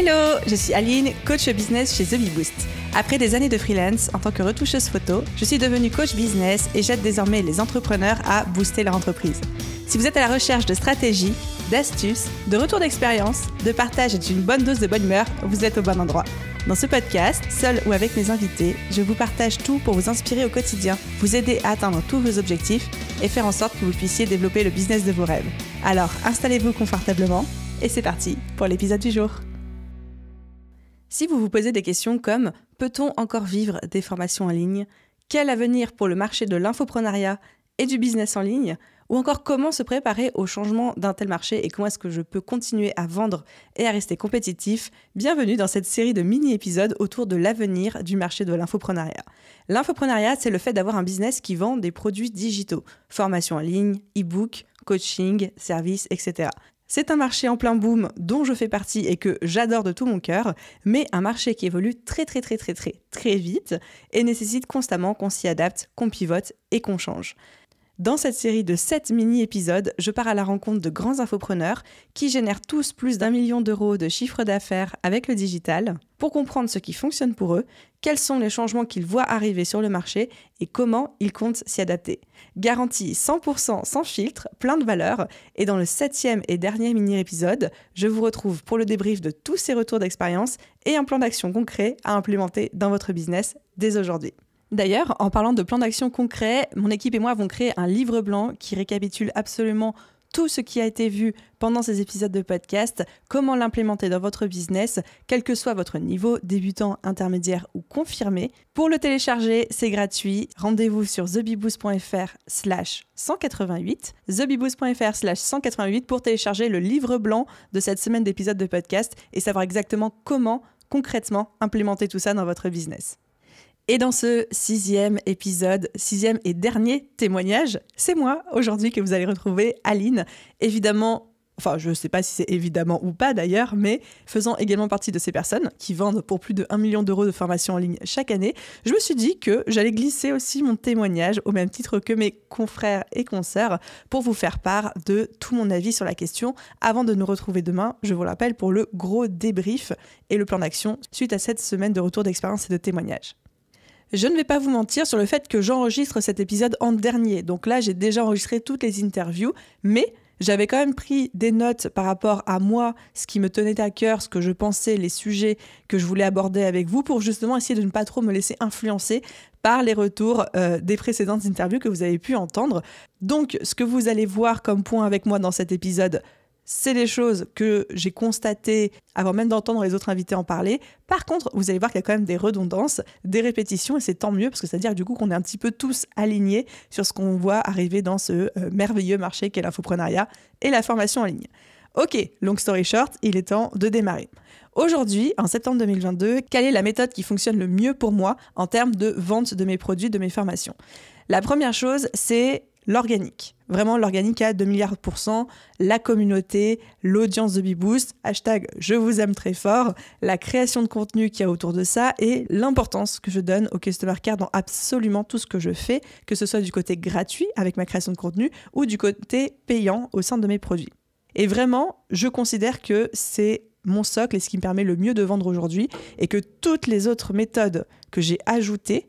Hello, je suis Aline, coach business chez The Bee Boost. Après des années de freelance en tant que retoucheuse photo, je suis devenue coach business et j'aide désormais les entrepreneurs à booster leur entreprise. Si vous êtes à la recherche de stratégies, d'astuces, de retours d'expérience, de partage et d'une bonne dose de bonne humeur, vous êtes au bon endroit. Dans ce podcast, seul ou avec mes invités, je vous partage tout pour vous inspirer au quotidien, vous aider à atteindre tous vos objectifs et faire en sorte que vous puissiez développer le business de vos rêves. Alors, installez-vous confortablement et c'est parti pour l'épisode du jour. Si vous vous posez des questions comme « Peut-on encore vivre des formations en ligne ? Quel avenir pour le marché de l'infoprenariat et du business en ligne ? Ou encore comment se préparer au changement d'un tel marché et comment est-ce que je peux continuer à vendre et à rester compétitif ? Bienvenue dans cette série de mini-épisodes autour de l'avenir du marché de l'infoprenariat. L'infoprenariat, c'est le fait d'avoir un business qui vend des produits digitaux, formation en ligne, e-book, coaching, services, etc. C'est un marché en plein boom dont je fais partie et que j'adore de tout mon cœur, mais un marché qui évolue très vite et nécessite constamment qu'on s'y adapte, qu'on pivote et qu'on change. Dans cette série de 7 mini-épisodes, je pars à la rencontre de grands infopreneurs qui génèrent tous plus d'1 million d'euros de chiffre d'affaires avec le digital pour comprendre ce qui fonctionne pour eux, quels sont les changements qu'ils voient arriver sur le marché et comment ils comptent s'y adapter. Garantie 100% sans filtre, plein de valeur. Et dans le 7e et dernier mini-épisode, je vous retrouve pour le débrief de tous ces retours d'expérience et un plan d'action concret à implémenter dans votre business dès aujourd'hui. D'ailleurs, en parlant de plan d'action concret, mon équipe et moi avons créé un livre blanc qui récapitule absolument tout ce qui a été vu pendant ces épisodes de podcast, comment l'implémenter dans votre business, quel que soit votre niveau, débutant, intermédiaire ou confirmé. Pour le télécharger, c'est gratuit. Rendez-vous sur thebeboost.fr/188, thebeboost.fr/188 pour télécharger le livre blanc de cette semaine d'épisodes de podcast et savoir exactement comment, concrètement, implémenter tout ça dans votre business. Et dans ce 6e épisode, 6e et dernier témoignage, c'est moi aujourd'hui que vous allez retrouver, Aline, évidemment, enfin je ne sais pas si c'est évidemment ou pas d'ailleurs, mais faisant également partie de ces personnes qui vendent pour plus de 1 million d'euros de formation en ligne chaque année, je me suis dit que j'allais glisser aussi mon témoignage au même titre que mes confrères et consoeurs pour vous faire part de tout mon avis sur la question avant de nous retrouver demain, je vous l'appelle, pour le gros débrief et le plan d'action suite à cette semaine de retour d'expérience et de témoignages. Je ne vais pas vous mentir sur le fait que j'enregistre cet épisode en dernier. Donc là, j'ai déjà enregistré toutes les interviews, mais j'avais quand même pris des notes par rapport à moi, ce qui me tenait à cœur, ce que je pensais, les sujets que je voulais aborder avec vous pour justement essayer de ne pas trop me laisser influencer par les retours des précédentes interviews que vous avez pu entendre. Donc, ce que vous allez voir comme point avec moi dans cet épisode, c'est des choses que j'ai constatées avant même d'entendre les autres invités en parler. Par contre, vous allez voir qu'il y a quand même des redondances, des répétitions, et c'est tant mieux, parce que c'est-à-dire du coup qu'on est un petit peu tous alignés sur ce qu'on voit arriver dans ce merveilleux marché qu'est l'infoprenariat et la formation en ligne. Ok, long story short, il est temps de démarrer. Aujourd'hui, en septembre 2022, quelle est la méthode qui fonctionne le mieux pour moi en termes de vente de mes produits, de mes formations ? La première chose, c'est l'organique. Vraiment l'organique à 2 milliards %, la communauté, l'audience de Bee Boost, hashtag je vous aime très fort, la création de contenu qu'il y a autour de ça et l'importance que je donne au Customer Care dans absolument tout ce que je fais, que ce soit du côté gratuit avec ma création de contenu ou du côté payant au sein de mes produits. Et vraiment, je considère que c'est mon socle et ce qui me permet le mieux de vendre aujourd'hui et que toutes les autres méthodes que j'ai ajoutées,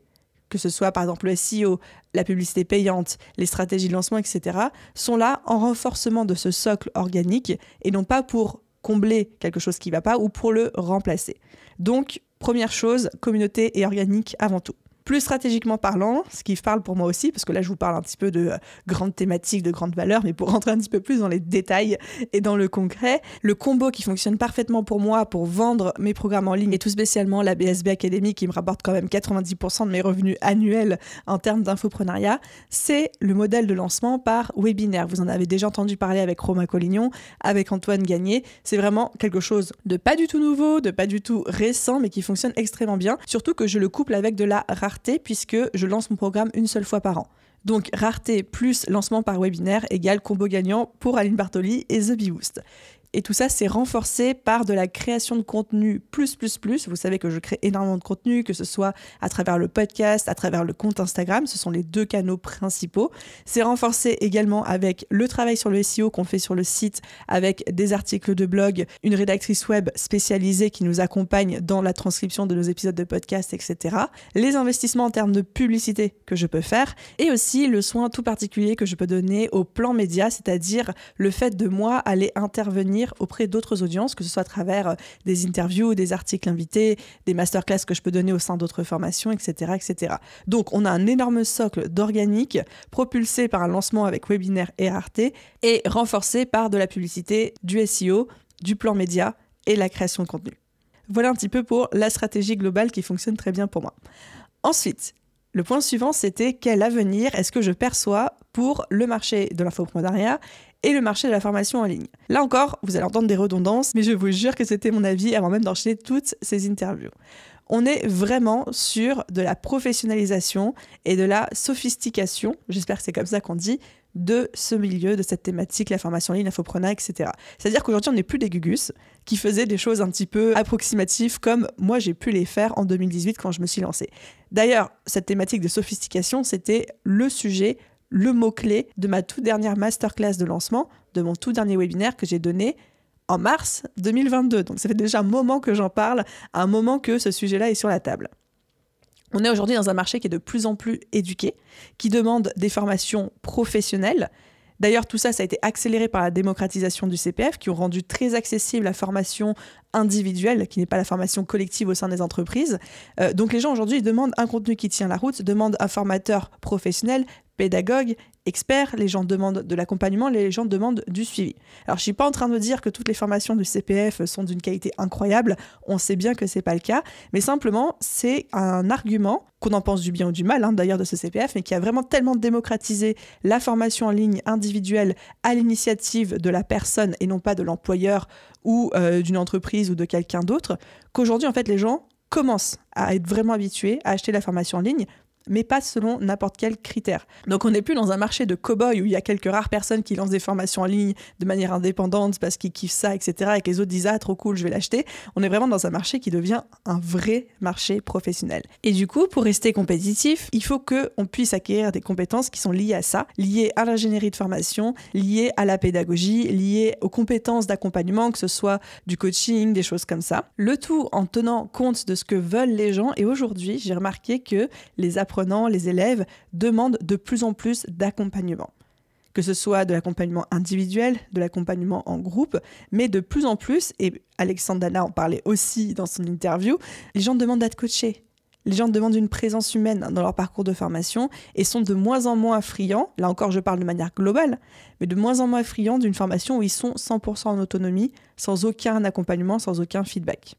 que ce soit par exemple le SEO, la publicité payante, les stratégies de lancement, etc., sont là en renforcement de ce socle organique et non pas pour combler quelque chose qui ne va pas ou pour le remplacer. Donc, première chose, communauté et organique avant tout. Plus stratégiquement parlant, ce qui parle pour moi aussi, parce que là je vous parle un petit peu de grandes thématiques, de grandes valeurs, mais pour rentrer un petit peu plus dans les détails et dans le concret, le combo qui fonctionne parfaitement pour moi pour vendre mes programmes en ligne et tout spécialement la BSB Academy qui me rapporte quand même 90% de mes revenus annuels en termes d'infoprenariat, c'est le modèle de lancement par webinaire. Vous en avez déjà entendu parler avec Romain Collignon, avec Antoine Gagné. C'est vraiment quelque chose de pas du tout nouveau, de pas du tout récent, mais qui fonctionne extrêmement bien, surtout que je le couple avec de la rareté puisque je lance mon programme une seule fois par an. Donc rareté plus lancement par webinaire égale combo gagnant pour Aline Bartoli et The Bee Boost. Et tout ça, c'est renforcé par de la création de contenu plus. Vous savez que je crée énormément de contenu, que ce soit à travers le podcast, à travers le compte Instagram. Ce sont les 2 canaux principaux. C'est renforcé également avec le travail sur le SEO qu'on fait sur le site, avec des articles de blog, une rédactrice web spécialisée qui nous accompagne dans la transcription de nos épisodes de podcast, etc. Les investissements en termes de publicité que je peux faire et aussi le soin tout particulier que je peux donner au plan média, c'est-à-dire le fait de moi aller intervenir auprès d'autres audiences, que ce soit à travers des interviews, des articles invités, des masterclass que je peux donner au sein d'autres formations, etc., etc. Donc, on a un énorme socle d'organique propulsé par un lancement avec webinaire et rareté et renforcé par de la publicité, du SEO, du plan média et la création de contenu. Voilà un petit peu pour la stratégie globale qui fonctionne très bien pour moi. Ensuite, le point suivant, c'était quel avenir est-ce que je perçois pour le marché de l'infoprenariat et le marché de la formation en ligne. Là encore, vous allez entendre des redondances, mais je vous jure que c'était mon avis avant même d'enchaîner toutes ces interviews. On est vraiment sur de la professionnalisation et de la sophistication, j'espère que c'est comme ça qu'on dit, de ce milieu, de cette thématique, la formation en ligne, l'infoprenariat, etc. C'est-à-dire qu'aujourd'hui, on n'est plus des gugus qui faisaient des choses un petit peu approximatives comme moi j'ai pu les faire en 2018 quand je me suis lancée. D'ailleurs, cette thématique de sophistication, c'était le sujet, le mot-clé de ma toute dernière masterclass de lancement, de mon tout dernier webinaire que j'ai donné en mars 2022. Donc ça fait déjà un moment que j'en parle, un moment que ce sujet-là est sur la table. On est aujourd'hui dans un marché qui est de plus en plus éduqué, qui demande des formations professionnelles. D'ailleurs, tout ça, ça a été accéléré par la démocratisation du CPF, qui ont rendu très accessible la formation individuelle, qui n'est pas la formation collective au sein des entreprises. Donc les gens aujourd'hui demandent un contenu qui tient la route, demandent un formateur professionnel, pédagogue, expert, les gens demandent de l'accompagnement, les gens demandent du suivi. Alors je suis pas en train de dire que toutes les formations du CPF sont d'une qualité incroyable, on sait bien que c'est pas le cas, mais simplement c'est un argument, qu'on en pense du bien ou du mal d'ailleurs de ce CPF, mais qui a vraiment tellement démocratisé la formation en ligne individuelle à l'initiative de la personne et non pas de l'employeur ou d'une entreprise ou de quelqu'un d'autre, qu'aujourd'hui en fait les gens commencent à être vraiment habitués à acheter la formation en ligne, mais pas selon n'importe quel critère. Donc on n'est plus dans un marché de cow-boy où il y a quelques rares personnes qui lancent des formations en ligne de manière indépendante parce qu'ils kiffent ça, etc. et que les autres disent « Ah, trop cool, je vais l'acheter ». On est vraiment dans un marché qui devient un vrai marché professionnel. Et du coup, pour rester compétitif, il faut qu'on puisse acquérir des compétences qui sont liées à ça, liées à l'ingénierie de formation, liées à la pédagogie, liées aux compétences d'accompagnement, que ce soit du coaching, des choses comme ça. Le tout en tenant compte de ce que veulent les gens. Et aujourd'hui, j'ai remarqué que les apprenants, les élèves demandent de plus en plus d'accompagnement. Que ce soit de l'accompagnement individuel, de l'accompagnement en groupe, mais de plus en plus, et Alexandre Dana en parlait aussi dans son interview, les gens demandent d'être coachés. Les gens demandent une présence humaine dans leur parcours de formation et sont de moins en moins friands, là encore je parle de manière globale, mais de moins en moins friands d'une formation où ils sont 100% en autonomie, sans aucun accompagnement, sans aucun feedback.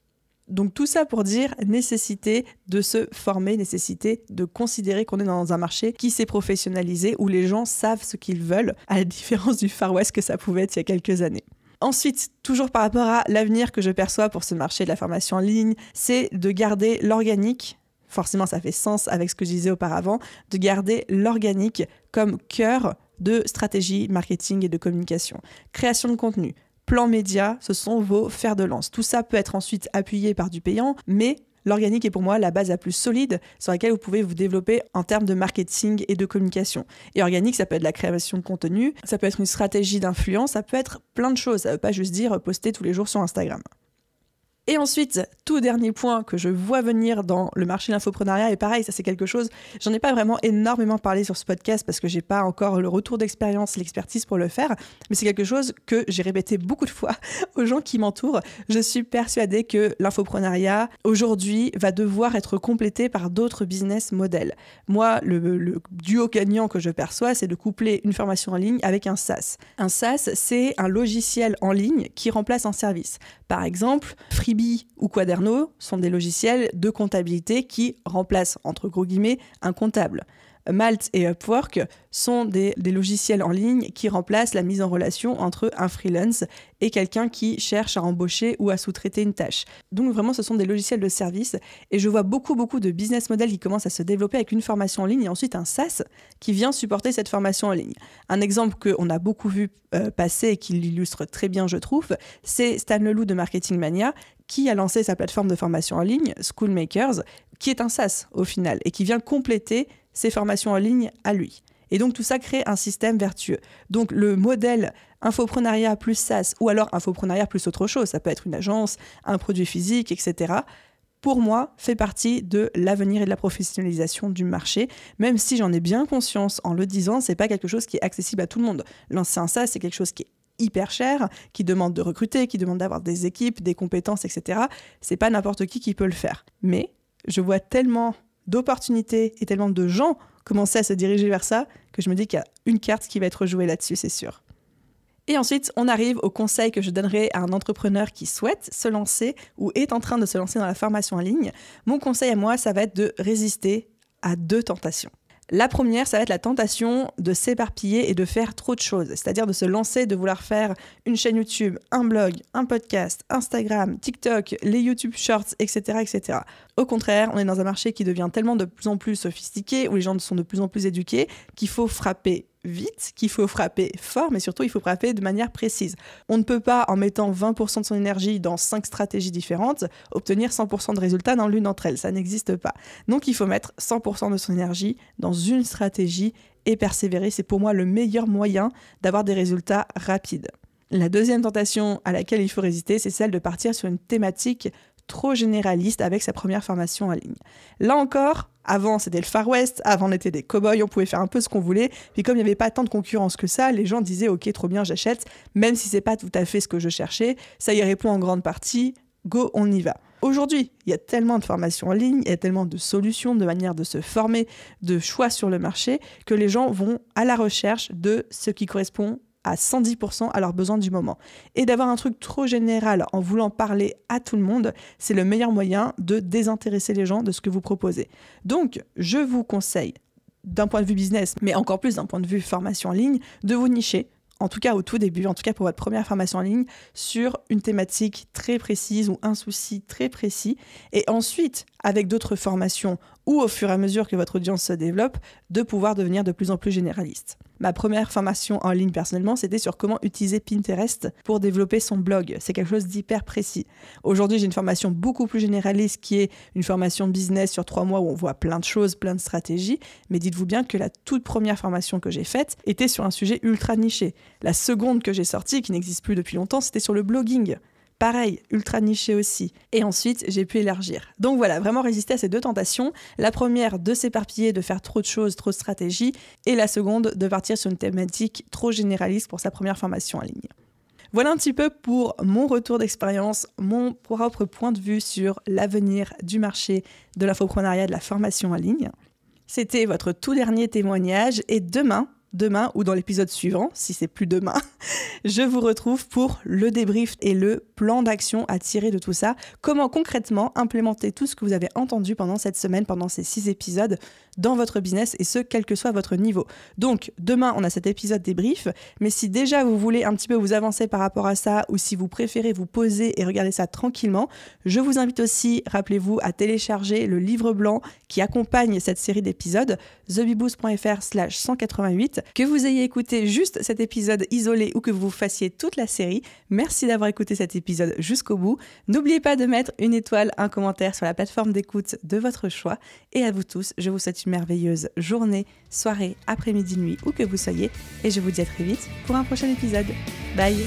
Donc tout ça pour dire nécessité de se former, nécessité de considérer qu'on est dans un marché qui s'est professionnalisé, où les gens savent ce qu'ils veulent, à la différence du Far West que ça pouvait être il y a quelques années. Ensuite, toujours par rapport à l'avenir que je perçois pour ce marché de la formation en ligne, c'est de garder l'organique, forcément ça fait sens avec ce que je disais auparavant, de garder l'organique comme cœur de stratégie, marketing et de communication. Création de contenu. Plan média, ce sont vos fers de lance. Tout ça peut être ensuite appuyé par du payant, mais l'organique est pour moi la base la plus solide sur laquelle vous pouvez vous développer en termes de marketing et de communication. Et organique, ça peut être la création de contenu, ça peut être une stratégie d'influence, ça peut être plein de choses. Ça ne veut pas juste dire poster tous les jours sur Instagram. Et ensuite, tout dernier point que je vois venir dans le marché de l'infoprenariat, et pareil, ça c'est quelque chose, j'en ai pas vraiment énormément parlé sur ce podcast parce que j'ai pas encore le retour d'expérience, l'expertise pour le faire, mais c'est quelque chose que j'ai répété beaucoup de fois aux gens qui m'entourent. Je suis persuadée que l'infoprenariat, aujourd'hui, va devoir être complété par d'autres business models. Moi, le duo gagnant que je perçois, c'est de coupler une formation en ligne avec un SaaS. Un SaaS, c'est un logiciel en ligne qui remplace un service. Par exemple, Freebie ou Quaderno sont des logiciels de comptabilité qui remplacent, entre gros guillemets, un comptable. Malt et Upwork sont des logiciels en ligne qui remplacent la mise en relation entre un freelance et quelqu'un qui cherche à embaucher ou à sous-traiter une tâche. Donc vraiment, ce sont des logiciels de service et je vois beaucoup de business models qui commencent à se développer avec une formation en ligne et ensuite un SaaS qui vient supporter cette formation en ligne. Un exemple qu'on a beaucoup vu passer et qui l'illustre très bien, je trouve, c'est Stan Leloup de Marketing Mania qui a lancé sa plateforme de formation en ligne, Schoolmakers, qui est un SaaS au final et qui vient compléter ses formations en ligne à lui. Et donc tout ça crée un système vertueux. Donc le modèle infoprenariat plus SaaS ou alors infoprenariat plus autre chose, ça peut être une agence, un produit physique, etc., pour moi, fait partie de l'avenir et de la professionnalisation du marché, même si j'en ai bien conscience en le disant, c'est pas quelque chose qui est accessible à tout le monde. Lancer un SaaS, c'est quelque chose qui est hyper cher, qui demande de recruter, qui demande d'avoir des équipes, des compétences, etc. C'est pas n'importe qui peut le faire. Mais je vois tellement d'opportunités et tellement de gens commencer à se diriger vers ça que je me dis qu'il y a une carte qui va être jouée là-dessus, c'est sûr. Et ensuite, on arrive au conseil que je donnerai à un entrepreneur qui souhaite se lancer ou est en train de se lancer dans la formation en ligne. Mon conseil à moi, ça va être de résister à 2 tentations. La première, ça va être la tentation de s'éparpiller et de faire trop de choses, c'est-à-dire de se lancer, de vouloir faire une chaîne YouTube, un blog, un podcast, Instagram, TikTok, les YouTube Shorts, etc., etc. Au contraire, on est dans un marché qui devient tellement de plus en plus sophistiqué, où les gens sont de plus en plus éduqués, qu'il faut frapper vite, qu'il faut frapper fort, mais surtout il faut frapper de manière précise. On ne peut pas, en mettant 20% de son énergie dans 5 stratégies différentes, obtenir 100% de résultats dans l'une d'entre elles. Ça n'existe pas. Donc il faut mettre 100% de son énergie dans une stratégie et persévérer. C'est pour moi le meilleur moyen d'avoir des résultats rapides. La deuxième tentation à laquelle il faut résister, c'est celle de partir sur une thématique trop généraliste avec sa première formation en ligne. Là encore, avant c'était le Far West, avant on était des cow-boys, on pouvait faire un peu ce qu'on voulait, puis comme il n'y avait pas tant de concurrence que ça, les gens disaient ok, trop bien, j'achète, même si c'est pas tout à fait ce que je cherchais, ça y répond en grande partie, go, on y va. Aujourd'hui, il y a tellement de formations en ligne, il y a tellement de solutions, de manières de se former, de choix sur le marché, que les gens vont à la recherche de ce qui correspond à 110% à leurs besoins du moment. Et d'avoir un truc trop général en voulant parler à tout le monde, c'est le meilleur moyen de désintéresser les gens de ce que vous proposez. Donc, je vous conseille, d'un point de vue business, mais encore plus d'un point de vue formation en ligne, de vous nicher, en tout cas au tout début, en tout cas pour votre première formation en ligne, sur une thématique très précise ou un souci très précis. Et ensuite, avec d'autres formations ou au fur et à mesure que votre audience se développe, de pouvoir devenir de plus en plus généraliste. Ma première formation en ligne personnellement, c'était sur comment utiliser Pinterest pour développer son blog. C'est quelque chose d'hyper précis. Aujourd'hui, j'ai une formation beaucoup plus généraliste qui est une formation business sur 3 mois où on voit plein de choses, plein de stratégies. Mais dites-vous bien que la toute première formation que j'ai faite était sur un sujet ultra niché. La seconde que j'ai sortie, qui n'existe plus depuis longtemps, c'était sur le blogging. Pareil, ultra niché aussi. Et ensuite, j'ai pu élargir. Donc voilà, vraiment résister à ces 2 tentations. La première, de s'éparpiller, de faire trop de choses, trop de stratégies. Et la seconde, de partir sur une thématique trop généraliste pour sa première formation en ligne. Voilà un petit peu pour mon retour d'expérience, mon propre point de vue sur l'avenir du marché de l'infoprenariat, de la formation en ligne. C'était votre tout dernier témoignage et demain ou dans l'épisode suivant, si c'est plus demain, je vous retrouve pour le débrief et le plan d'action à tirer de tout ça. Comment concrètement implémenter tout ce que vous avez entendu pendant cette semaine, pendant ces 6 épisodes dans votre business et ce, quel que soit votre niveau. Donc, demain, on a cet épisode débrief, mais si déjà vous voulez un petit peu vous avancer par rapport à ça ou si vous préférez vous poser et regarder ça tranquillement, je vous invite aussi, rappelez-vous, à télécharger le livre blanc qui accompagne cette série d'épisodes, thebiboost.fr/188. Que vous ayez écouté juste cet épisode isolé ou que vous fassiez toute la série, merci d'avoir écouté cet épisode jusqu'au bout. N'oubliez pas de mettre une étoile, un commentaire sur la plateforme d'écoute de votre choix. Et à vous tous, je vous souhaite une merveilleuse journée, soirée, après-midi, nuit, où que vous soyez. Et je vous dis à très vite pour un prochain épisode. Bye!